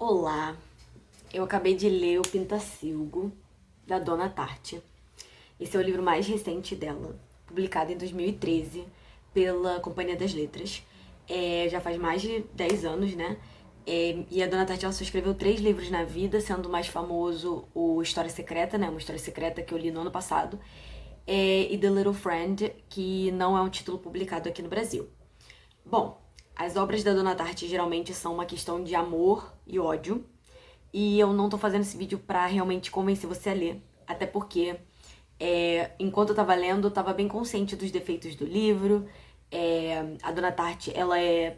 Olá, eu acabei de ler O Pintacilgo, da Dona Tartt. Esse é o livro mais recente dela, publicado em 2013 pela Companhia das Letras. Já faz mais de 10 anos, né? E a Dona Tartt ela só escreveu 3 livros na vida, sendo o mais famoso o História Secreta, né? Uma história secreta que eu li no ano passado. E The Little Friend, que não é um título publicado aqui no Brasil. Bom, as obras da Dona Tartt geralmente são uma questão de amor e ódio. E eu não tô fazendo esse vídeo pra realmente convencer você a ler. Até porque, enquanto eu tava lendo, eu tava bem consciente dos defeitos do livro. A Dona Tartt, ela é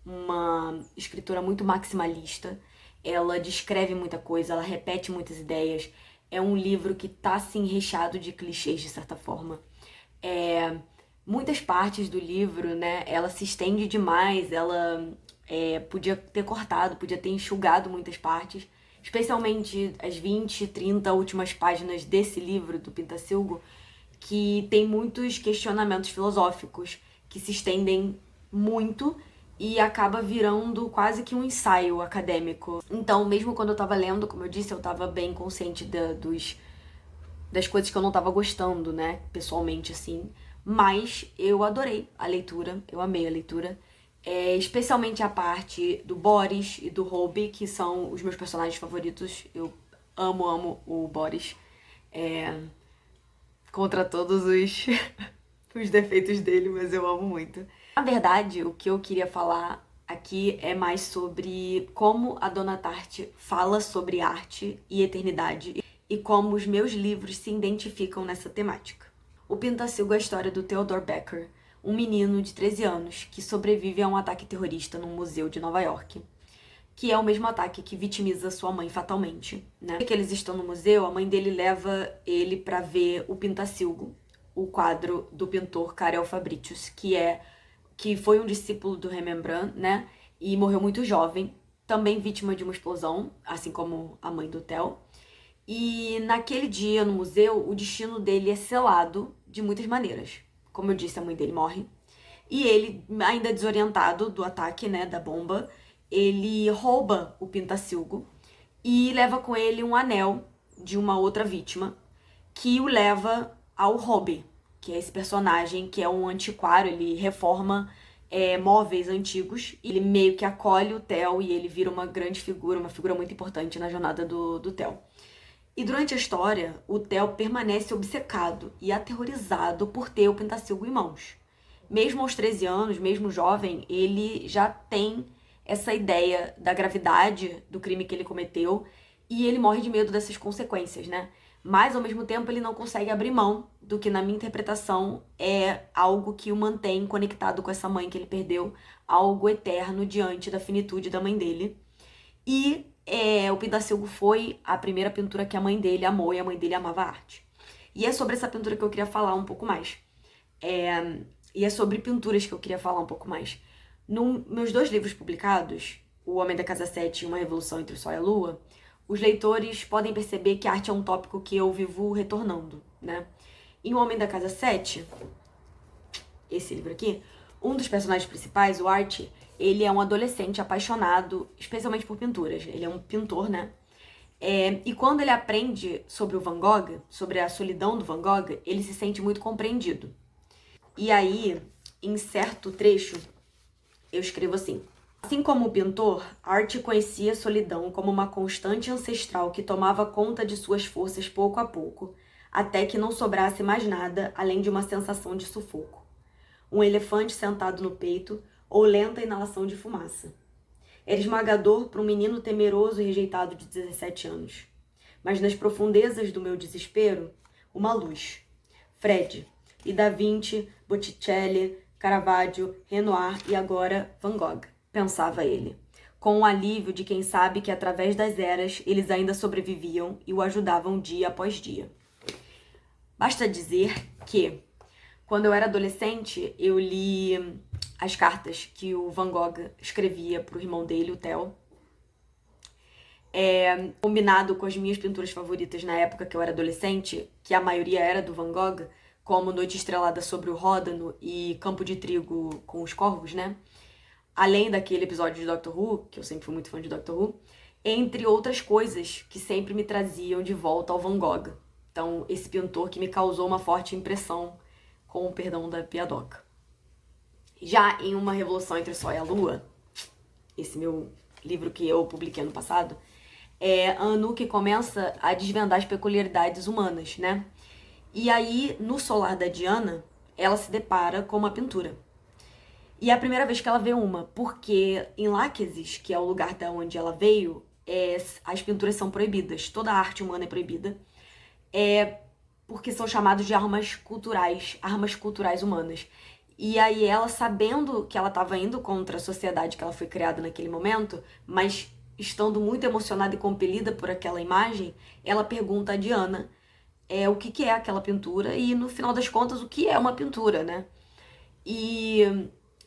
uma escritora muito maximalista. Ela descreve muita coisa, ela repete muitas ideias. É um livro que tá, assim, recheado de clichês, de certa forma. Muitas partes do livro, né, ela se estende demais, ela podia ter cortado, podia ter enxugado muitas partes, especialmente as 20, 30 últimas páginas desse livro, do Pintacilgo, que tem muitos questionamentos filosóficos que se estendem muito e acaba virando quase que um ensaio acadêmico. Então, mesmo quando eu tava lendo, como eu disse, eu tava bem consciente das coisas que eu não tava gostando, né, pessoalmente, assim. Mas eu adorei a leitura, eu amei a leitura. Especialmente a parte do Boris e do Robbie, que são os meus personagens favoritos. Eu amo o Boris. Contra todos os, os defeitos dele, mas eu amo muito. Na verdade, o que eu queria falar aqui é mais sobre como a Dona Tartt fala sobre arte e eternidade e como os meus livros se identificam nessa temática. O Pintacilgo é a história do Theodore Becker, um menino de 13 anos que sobrevive a um ataque terrorista num museu de Nova York, que é o mesmo ataque que vitimiza sua mãe fatalmente, né? Que eles estão no museu, a mãe dele leva ele pra ver o Pintacilgo, o quadro do pintor Karel Fabritius, que foi um discípulo do Rembrandt, né? E morreu muito jovem, também vítima de uma explosão, assim como a mãe do Theo. E naquele dia no museu, o destino dele é selado de muitas maneiras. Como eu disse, a mãe dele morre. E ele, ainda desorientado do ataque, né, da bomba, ele rouba o Pintacilgo e leva com ele um anel de uma outra vítima que o leva ao Robbie, que é esse personagem que é um antiquário, ele reforma móveis antigos. Ele meio que acolhe o Theo e ele vira uma grande figura, uma figura muito importante na jornada do Theo. E durante a história, o Theo permanece obcecado e aterrorizado por ter o Pintacilgo em mãos. Mesmo aos 13 anos, mesmo jovem, ele já tem essa ideia da gravidade do crime que ele cometeu e ele morre de medo dessas consequências, né? Mas, ao mesmo tempo, ele não consegue abrir mão do que, na minha interpretação, é algo que o mantém conectado com essa mãe que ele perdeu, algo eterno diante da finitude da mãe dele. E o Pintacilgo foi a primeira pintura que a mãe dele amou e a mãe dele amava a arte. E é sobre essa pintura que eu queria falar um pouco mais. E é sobre pinturas que eu queria falar um pouco mais. Meus 2 livros publicados, O Homem da Casa 7 e Uma Revolução entre o Sol e a Lua, os leitores podem perceber que a arte é um tópico que eu vivo retornando, né? Em O Homem da Casa 7, esse livro aqui, um dos personagens principais, o Art, ele é um adolescente apaixonado, especialmente por pinturas. Ele é um pintor, né? E quando ele aprende sobre o Van Gogh, sobre a solidão do Van Gogh, ele se sente muito compreendido. E aí, em certo trecho, eu escrevo assim: assim como o pintor, Art conhecia a solidão como uma constante ancestral que tomava conta de suas forças pouco a pouco, até que não sobrasse mais nada além de uma sensação de sufoco. Um elefante sentado no peito ou lenta inalação de fumaça. Era esmagador para um menino temeroso e rejeitado de 17 anos. Mas nas profundezas do meu desespero, uma luz. Fred, e Da Vinci, Botticelli, Caravaggio, Renoir e agora Van Gogh, pensava ele, com o alívio de quem sabe que através das eras eles ainda sobreviviam e o ajudavam dia após dia. Basta dizer que, quando eu era adolescente, eu li as cartas que o Van Gogh escrevia pro irmão dele, o Theo. Combinado com as minhas pinturas favoritas na época que eu era adolescente, que a maioria era do Van Gogh, como Noite Estrelada sobre o Ródano e Campo de Trigo com os Corvos, né? Além daquele episódio de Doctor Who, que eu sempre fui muito fã de Doctor Who, entre outras coisas que sempre me traziam de volta ao Van Gogh. Então, esse pintor que me causou uma forte impressão, com o perdão da piadoca. Já em Uma Revolução entre o Sol e a Lua, esse meu livro que eu publiquei ano passado, a Anouk começa a desvendar as peculiaridades humanas, né? E aí, no solar da Diana, ela se depara com uma pintura. E é a primeira vez que ela vê uma, porque em Laquesis, que é o lugar da onde ela veio, as pinturas são proibidas, toda a arte humana é proibida, porque são chamados de armas culturais humanas. E aí ela, sabendo que ela estava indo contra a sociedade que ela foi criada naquele momento, mas estando muito emocionada e compelida por aquela imagem, ela pergunta a Diana o que é aquela pintura e, no final das contas, o que é uma pintura, né? E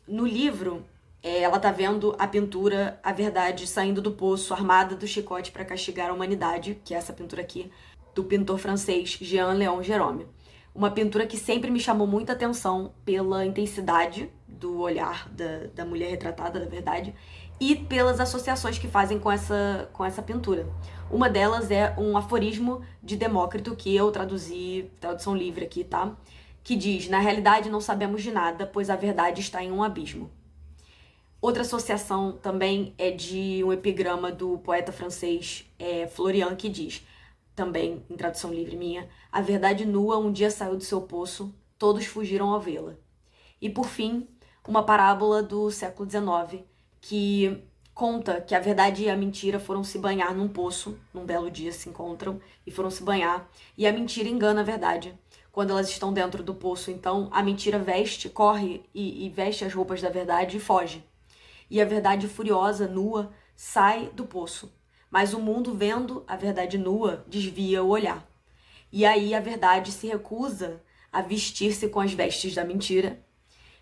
no livro, ela tá vendo a pintura A Verdade saindo do poço, armada do chicote para castigar a humanidade, que é essa pintura aqui, do pintor francês Jean-Léon Gérôme. Uma pintura que sempre me chamou muita atenção pela intensidade do olhar da mulher retratada, da verdade, e pelas associações que fazem com essa pintura. Uma delas é um aforismo de Demócrito, que eu traduzi, tradução livre aqui, tá? Que diz: na realidade não sabemos de nada, pois a verdade está em um abismo. Outra associação também é de um epigrama do poeta francês Florian, que diz, também em tradução livre minha: a verdade nua um dia saiu do seu poço, todos fugiram ao vê-la. E por fim, uma parábola do século XIX que conta que a verdade e a mentira foram se banhar num poço, num belo dia se encontram e foram se banhar, e a mentira engana a verdade quando elas estão dentro do poço. Então a mentira corre e veste as roupas da verdade e foge. E a verdade furiosa, nua, sai do poço. Mas o mundo, vendo a verdade nua, desvia o olhar. E aí a verdade se recusa a vestir-se com as vestes da mentira,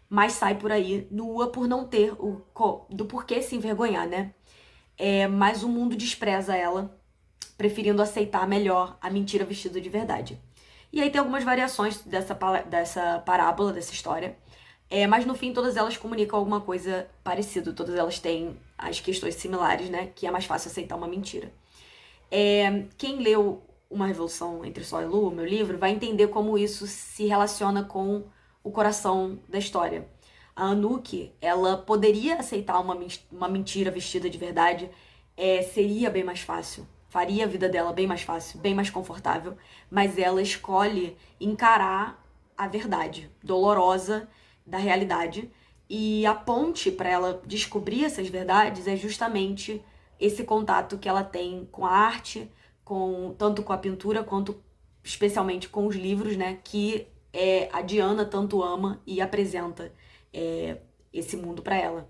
mas sai por aí nua por não ter do porquê se envergonhar, né? Mas o mundo despreza ela, preferindo aceitar melhor a mentira vestida de verdade. E aí tem algumas variações dessa parábola, dessa história, mas no fim todas elas comunicam alguma coisa parecida, todas elas têm as questões similares, né? Que é mais fácil aceitar uma mentira. Quem leu Uma Revolução entre o Sol e a Lua, meu livro, vai entender como isso se relaciona com o coração da história. A Anouk, ela poderia aceitar uma mentira vestida de verdade, seria bem mais fácil, faria a vida dela bem mais fácil, bem mais confortável, mas ela escolhe encarar a verdade dolorosa da realidade, e a ponte para ela descobrir essas verdades é justamente esse contato que ela tem com a arte, tanto com a pintura quanto especialmente com os livros, né, que a Diana tanto ama e apresenta esse mundo para ela.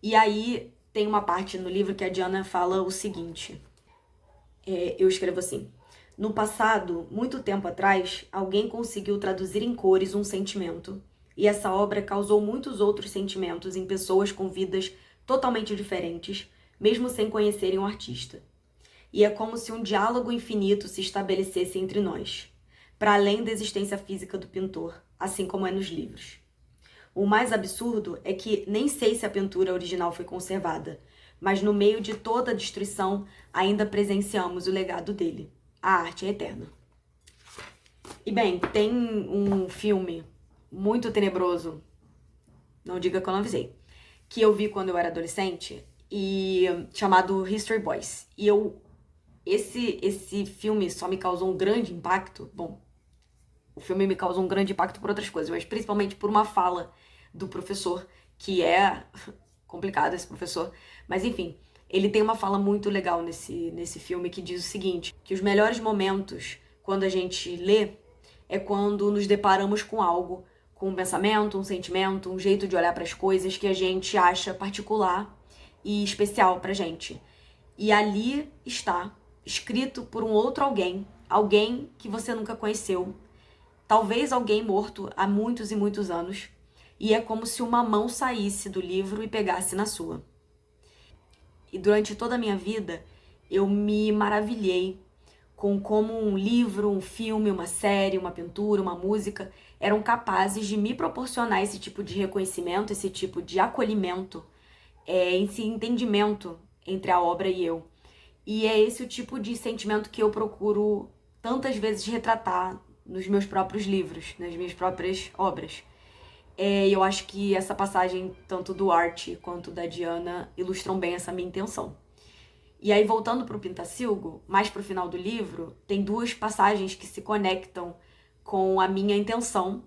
E aí tem uma parte no livro que a Diana fala o seguinte, eu escrevo assim: no passado, muito tempo atrás, alguém conseguiu traduzir em cores um sentimento, e essa obra causou muitos outros sentimentos em pessoas com vidas totalmente diferentes, mesmo sem conhecerem o artista. E é como se um diálogo infinito se estabelecesse entre nós, para além da existência física do pintor, assim como é nos livros. O mais absurdo é que nem sei se a pintura original foi conservada, mas no meio de toda a destruição ainda presenciamos o legado dele. A arte é eterna. E bem, tem um filme muito tenebroso, não diga que eu não avisei, que eu vi quando eu era adolescente, chamado History Boys. E esse filme só me causou um grande impacto. Bom, o filme me causou um grande impacto por outras coisas, mas principalmente por uma fala do professor, que é complicado esse professor, mas enfim, ele tem uma fala muito legal nesse filme que diz o seguinte, que os melhores momentos quando a gente lê é quando nos deparamos com algo, com um pensamento, um sentimento, um jeito de olhar para as coisas que a gente acha particular e especial pra gente. E ali está, escrito por um outro alguém que você nunca conheceu, talvez alguém morto há muitos e muitos anos, e é como se uma mão saísse do livro e pegasse na sua. E durante toda a minha vida, eu me maravilhei com como um livro, um filme, uma série, uma pintura, uma música eram capazes de me proporcionar esse tipo de reconhecimento, esse tipo de acolhimento, esse entendimento entre a obra e eu. E é esse o tipo de sentimento que eu procuro tantas vezes retratar nos meus próprios livros, nas minhas próprias obras. E eu acho que essa passagem, tanto do Art quanto da Diana, ilustram bem essa minha intenção. E aí, voltando para o Pintacilgo, mais para o final do livro, tem duas passagens que se conectam com a minha intenção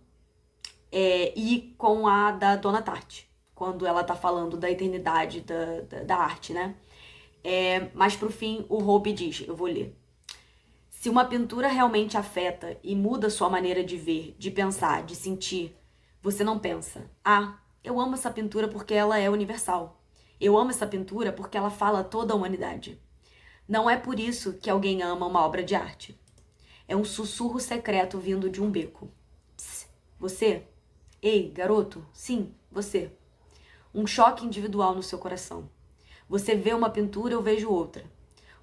e com a da Dona Tart, quando ela tá falando da eternidade da arte, né? Mas pro fim, o Hope diz, eu vou ler. Se uma pintura realmente afeta e muda sua maneira de ver, de pensar, de sentir, você não pensa, eu amo essa pintura porque ela é universal. Eu amo essa pintura porque ela fala a toda a humanidade. Não é por isso que alguém ama uma obra de arte. É um sussurro secreto vindo de um beco. Psst, você? Ei, garoto, sim, você. Um choque individual no seu coração. Você vê uma pintura, eu vejo outra.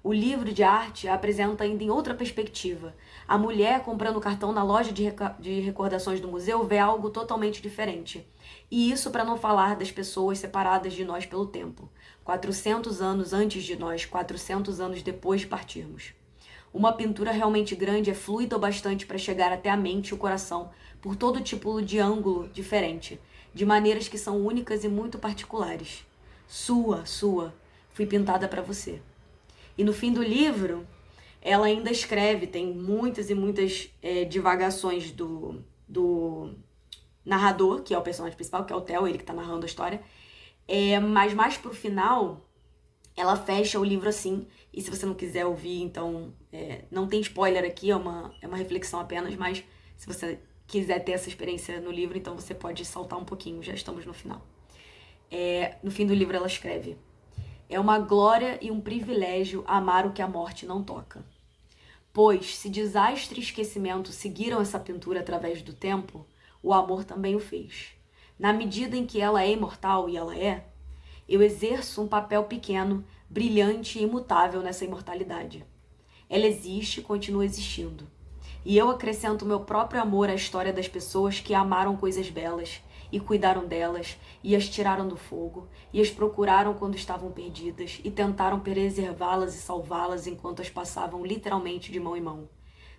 O livro de arte a apresenta ainda em outra perspectiva. A mulher comprando cartão na loja de recordações do museu vê algo totalmente diferente. E isso para não falar das pessoas separadas de nós pelo tempo. 400 anos antes de nós, 400 anos depois de partirmos. Uma pintura realmente grande é fluida o bastante para chegar até a mente e o coração, por todo tipo de ângulo diferente, de maneiras que são únicas e muito particulares. Sua, fui pintada para você. E no fim do livro, ela ainda escreve, tem muitas e muitas divagações do narrador, que é o personagem principal, que é o Theo, ele que tá narrando a história. Mas mais pro final, ela fecha o livro assim, e se você não quiser ouvir, então não tem spoiler aqui, é uma reflexão apenas, mas se você quiser ter essa experiência no livro, então você pode saltar um pouquinho, já estamos no final. No fim do livro ela escreve: é uma glória e um privilégio amar o que a morte não toca. Pois, se desastre e esquecimento seguiram essa pintura através do tempo, o amor também o fez. Na medida em que ela é imortal, e ela é, eu exerço um papel pequeno, brilhante e imutável nessa imortalidade. Ela existe e continua existindo. E eu acrescento meu próprio amor à história das pessoas que amaram coisas belas, e cuidaram delas, e as tiraram do fogo, e as procuraram quando estavam perdidas, e tentaram preservá-las e salvá-las enquanto as passavam literalmente de mão em mão,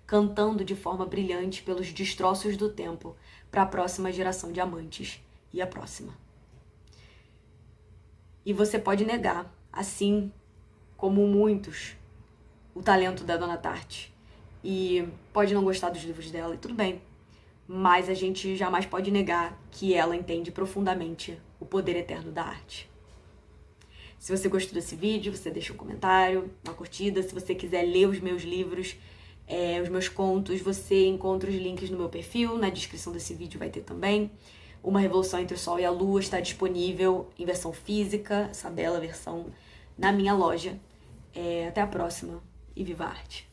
cantando de forma brilhante pelos destroços do tempo para a próxima geração de amantes, e a próxima. E você pode negar, assim como muitos, o talento da Dona Tart, e pode não gostar dos livros dela, e tudo bem. Mas a gente jamais pode negar que ela entende profundamente o poder eterno da arte. Se você gostou desse vídeo, você deixa um comentário, uma curtida. Se você quiser ler os meus livros, os meus contos, você encontra os links no meu perfil, na descrição desse vídeo vai ter também. Uma Revolução entre o Sol e a Lua está disponível em versão física, essa bela versão, na minha loja. Até a próxima e viva a arte!